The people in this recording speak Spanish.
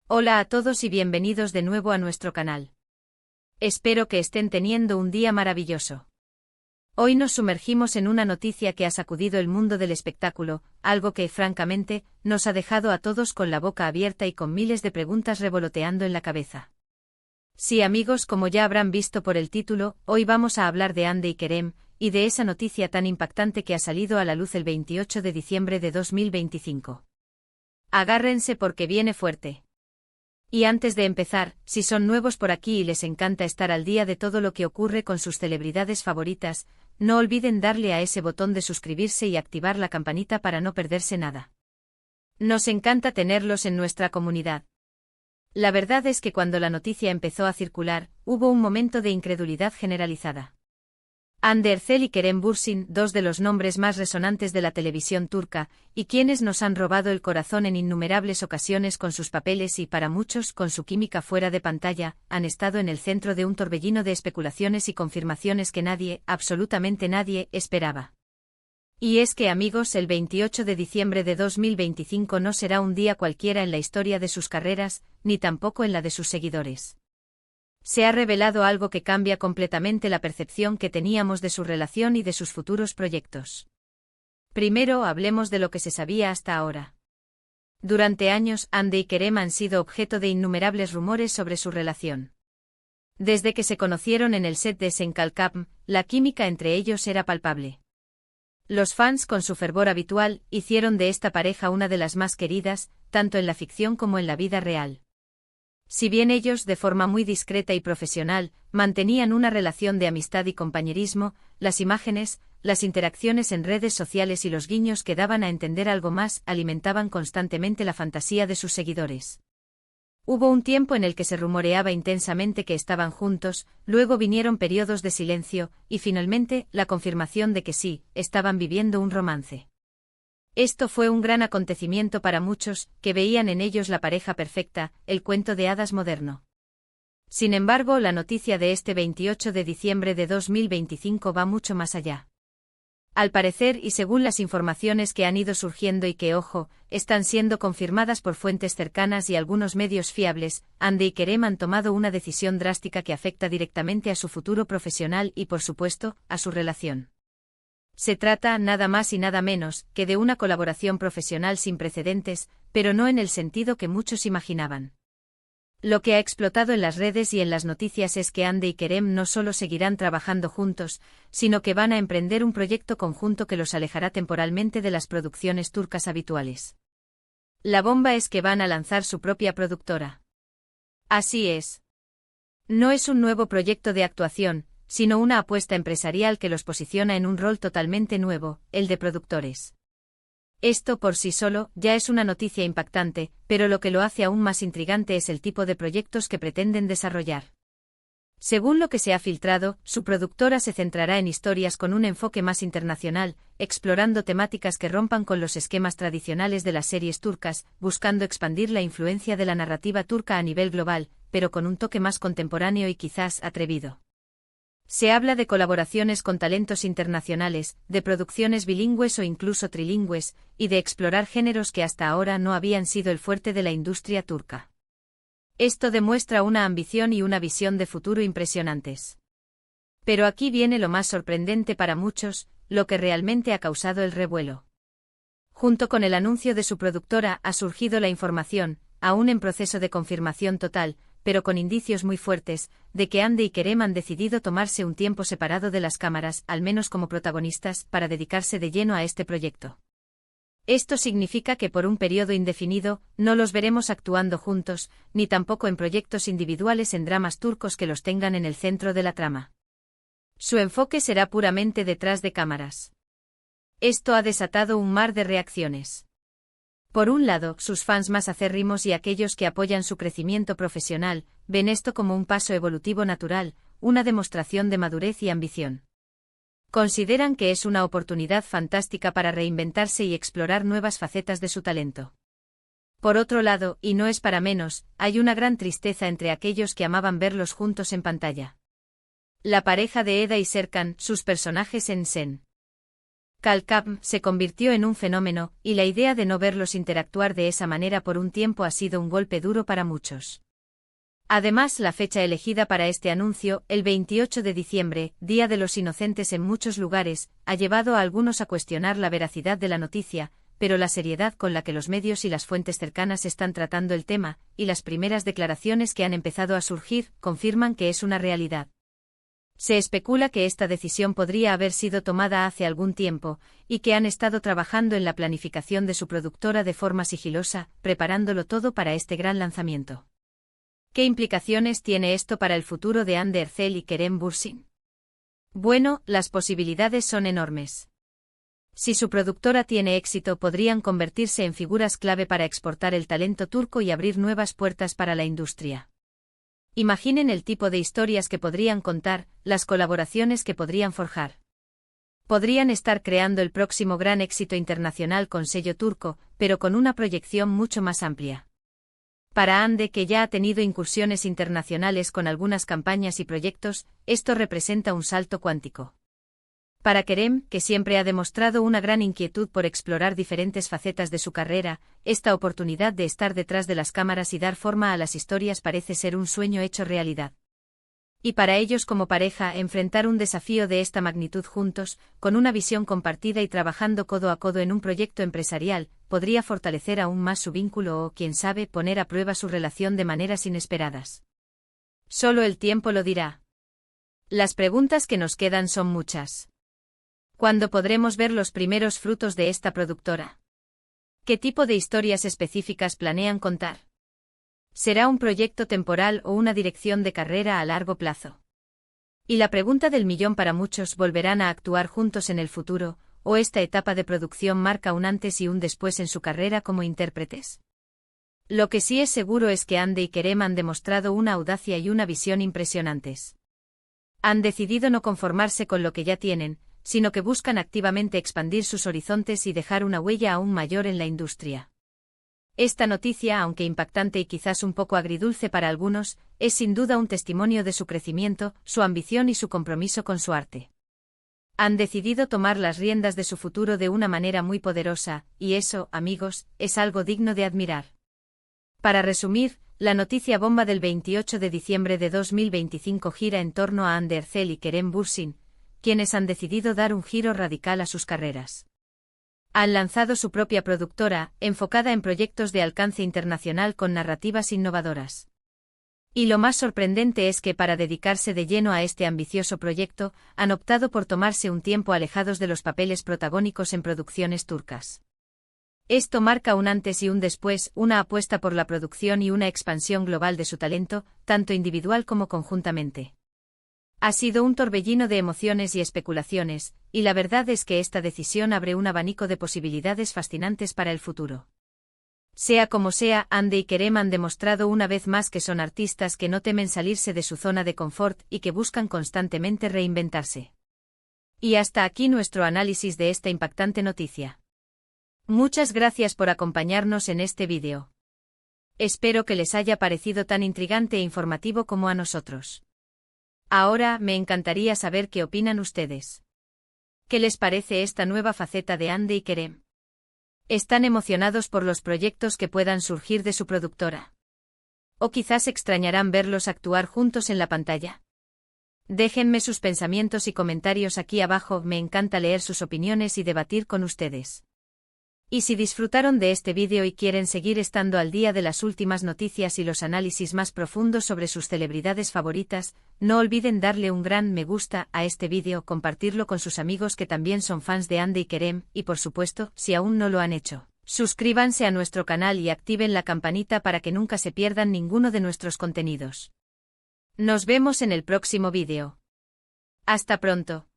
Hola a todos y bienvenidos de nuevo a nuestro canal. Espero que estén teniendo un día maravilloso. Hoy nos sumergimos en una noticia que ha sacudido el mundo del espectáculo, algo que, francamente, nos ha dejado a todos con la boca abierta y con miles de preguntas revoloteando en la cabeza. Sí, amigos, como ya habrán visto por el título, hoy vamos a hablar de Hande y Kerem, y de esa noticia tan impactante que ha salido a la luz el 28 de diciembre de 2025. Agárrense porque viene fuerte. Y antes de empezar, si son nuevos por aquí y les encanta estar al día de todo lo que ocurre con sus celebridades favoritas, no olviden darle a ese botón de suscribirse y activar la campanita para no perderse nada. Nos encanta tenerlos en nuestra comunidad. La verdad es que cuando la noticia empezó a circular, hubo un momento de incredulidad generalizada. Hande Erçel y Kerem Bürsin, dos de los nombres más resonantes de la televisión turca, y quienes nos han robado el corazón en innumerables ocasiones con sus papeles y, para muchos, con su química fuera de pantalla, han estado en el centro de un torbellino de especulaciones y confirmaciones que nadie, absolutamente nadie, esperaba. Y es que, amigos, el 28 de diciembre de 2025 no será un día cualquiera en la historia de sus carreras, ni tampoco en la de sus seguidores. Se ha revelado algo que cambia completamente la percepción que teníamos de su relación y de sus futuros proyectos. Primero, hablemos de lo que se sabía hasta ahora. Durante años, Hande y Kerem han sido objeto de innumerables rumores sobre su relación. Desde que se conocieron en el set de Sen Kalkapm, la química entre ellos era palpable. Los fans, con su fervor habitual, hicieron de esta pareja una de las más queridas, tanto en la ficción como en la vida real. Si bien ellos, de forma muy discreta y profesional, mantenían una relación de amistad y compañerismo, las imágenes, las interacciones en redes sociales y los guiños que daban a entender algo más alimentaban constantemente la fantasía de sus seguidores. Hubo un tiempo en el que se rumoreaba intensamente que estaban juntos, luego vinieron periodos de silencio, y finalmente, la confirmación de que sí, estaban viviendo un romance. Esto fue un gran acontecimiento para muchos, que veían en ellos la pareja perfecta, el cuento de hadas moderno. Sin embargo, la noticia de este 28 de diciembre de 2025 va mucho más allá. Al parecer, y según las informaciones que han ido surgiendo y que, ojo, están siendo confirmadas por fuentes cercanas y algunos medios fiables, Hande y Kerem han tomado una decisión drástica que afecta directamente a su futuro profesional y, por supuesto, a su relación. Se trata, nada más y nada menos, que de una colaboración profesional sin precedentes, pero no en el sentido que muchos imaginaban. Lo que ha explotado en las redes y en las noticias es que Hande y Kerem no solo seguirán trabajando juntos, sino que van a emprender un proyecto conjunto que los alejará temporalmente de las producciones turcas habituales. La bomba es que van a lanzar su propia productora. Así es. No es un nuevo proyecto de actuación, sino una apuesta empresarial que los posiciona en un rol totalmente nuevo, el de productores. Esto por sí solo ya es una noticia impactante, pero lo que lo hace aún más intrigante es el tipo de proyectos que pretenden desarrollar. Según lo que se ha filtrado, su productora se centrará en historias con un enfoque más internacional, explorando temáticas que rompan con los esquemas tradicionales de las series turcas, buscando expandir la influencia de la narrativa turca a nivel global, pero con un toque más contemporáneo y quizás atrevido. Se habla de colaboraciones con talentos internacionales, de producciones bilingües o incluso trilingües, y de explorar géneros que hasta ahora no habían sido el fuerte de la industria turca. Esto demuestra una ambición y una visión de futuro impresionantes. Pero aquí viene lo más sorprendente para muchos, lo que realmente ha causado el revuelo. Junto con el anuncio de su productora ha surgido la información, aún en proceso de confirmación total, pero con indicios muy fuertes, de que Hande y Kerem han decidido tomarse un tiempo separado de las cámaras, al menos como protagonistas, para dedicarse de lleno a este proyecto. Esto significa que por un periodo indefinido, no los veremos actuando juntos, ni tampoco en proyectos individuales en dramas turcos que los tengan en el centro de la trama. Su enfoque será puramente detrás de cámaras. Esto ha desatado un mar de reacciones. Por un lado, sus fans más acérrimos y aquellos que apoyan su crecimiento profesional, ven esto como un paso evolutivo natural, una demostración de madurez y ambición. Consideran que es una oportunidad fantástica para reinventarse y explorar nuevas facetas de su talento. Por otro lado, y no es para menos, hay una gran tristeza entre aquellos que amaban verlos juntos en pantalla. La pareja de Eda y Serkan, sus personajes en Sen Qualcomm se convirtió en un fenómeno, y la idea de no verlos interactuar de esa manera por un tiempo ha sido un golpe duro para muchos. Además, la fecha elegida para este anuncio, el 28 de diciembre, Día de los Inocentes en muchos lugares, ha llevado a algunos a cuestionar la veracidad de la noticia, pero la seriedad con la que los medios y las fuentes cercanas están tratando el tema, y las primeras declaraciones que han empezado a surgir, confirman que es una realidad. Se especula que esta decisión podría haber sido tomada hace algún tiempo, y que han estado trabajando en la planificación de su productora de forma sigilosa, preparándolo todo para este gran lanzamiento. ¿Qué implicaciones tiene esto para el futuro de Andy Ercel y Kerem Bürsin? Bueno, las posibilidades son enormes. Si su productora tiene éxito, podrían convertirse en figuras clave para exportar el talento turco y abrir nuevas puertas para la industria. Imaginen el tipo de historias que podrían contar, las colaboraciones que podrían forjar. Podrían estar creando el próximo gran éxito internacional con sello turco, pero con una proyección mucho más amplia. Para Hande, que ya ha tenido incursiones internacionales con algunas campañas y proyectos, esto representa un salto cuántico. Para Kerem, que siempre ha demostrado una gran inquietud por explorar diferentes facetas de su carrera, esta oportunidad de estar detrás de las cámaras y dar forma a las historias parece ser un sueño hecho realidad. Y para ellos como pareja, enfrentar un desafío de esta magnitud juntos, con una visión compartida y trabajando codo a codo en un proyecto empresarial, podría fortalecer aún más su vínculo o, quién sabe, poner a prueba su relación de maneras inesperadas. Solo el tiempo lo dirá. Las preguntas que nos quedan son muchas. ¿Cuándo podremos ver los primeros frutos de esta productora? ¿Qué tipo de historias específicas planean contar? ¿Será un proyecto temporal o una dirección de carrera a largo plazo? Y la pregunta del millón para muchos: ¿volverán a actuar juntos en el futuro, o esta etapa de producción marca un antes y un después en su carrera como intérpretes? Lo que sí es seguro es que Hande y Kerem han demostrado una audacia y una visión impresionantes. Han decidido no conformarse con lo que ya tienen, sino que buscan activamente expandir sus horizontes y dejar una huella aún mayor en la industria. Esta noticia, aunque impactante y quizás un poco agridulce para algunos, es sin duda un testimonio de su crecimiento, su ambición y su compromiso con su arte. Han decidido tomar las riendas de su futuro de una manera muy poderosa, y eso, amigos, es algo digno de admirar. Para resumir, la noticia bomba del 28 de diciembre de 2025 gira en torno a Hande Ercel y Kerem Bürsin, quienes han decidido dar un giro radical a sus carreras. Han lanzado su propia productora, enfocada en proyectos de alcance internacional con narrativas innovadoras. Y lo más sorprendente es que para dedicarse de lleno a este ambicioso proyecto, han optado por tomarse un tiempo alejados de los papeles protagónicos en producciones turcas. Esto marca un antes y un después, una apuesta por la producción y una expansión global de su talento, tanto individual como conjuntamente. Ha sido un torbellino de emociones y especulaciones, y la verdad es que esta decisión abre un abanico de posibilidades fascinantes para el futuro. Sea como sea, Hande y Kerem han demostrado una vez más que son artistas que no temen salirse de su zona de confort y que buscan constantemente reinventarse. Y hasta aquí nuestro análisis de esta impactante noticia. Muchas gracias por acompañarnos en este vídeo. Espero que les haya parecido tan intrigante e informativo como a nosotros. Ahora, me encantaría saber qué opinan ustedes. ¿Qué les parece esta nueva faceta de Hande y Kerem? ¿Están emocionados por los proyectos que puedan surgir de su productora? ¿O quizás extrañarán verlos actuar juntos en la pantalla? Déjenme sus pensamientos y comentarios aquí abajo, me encanta leer sus opiniones y debatir con ustedes. Y si disfrutaron de este vídeo y quieren seguir estando al día de las últimas noticias y los análisis más profundos sobre sus celebridades favoritas, no olviden darle un gran me gusta a este vídeo, compartirlo con sus amigos que también son fans de Hande y Kerem, y por supuesto, si aún no lo han hecho, suscríbanse a nuestro canal y activen la campanita para que nunca se pierdan ninguno de nuestros contenidos. Nos vemos en el próximo vídeo. Hasta pronto.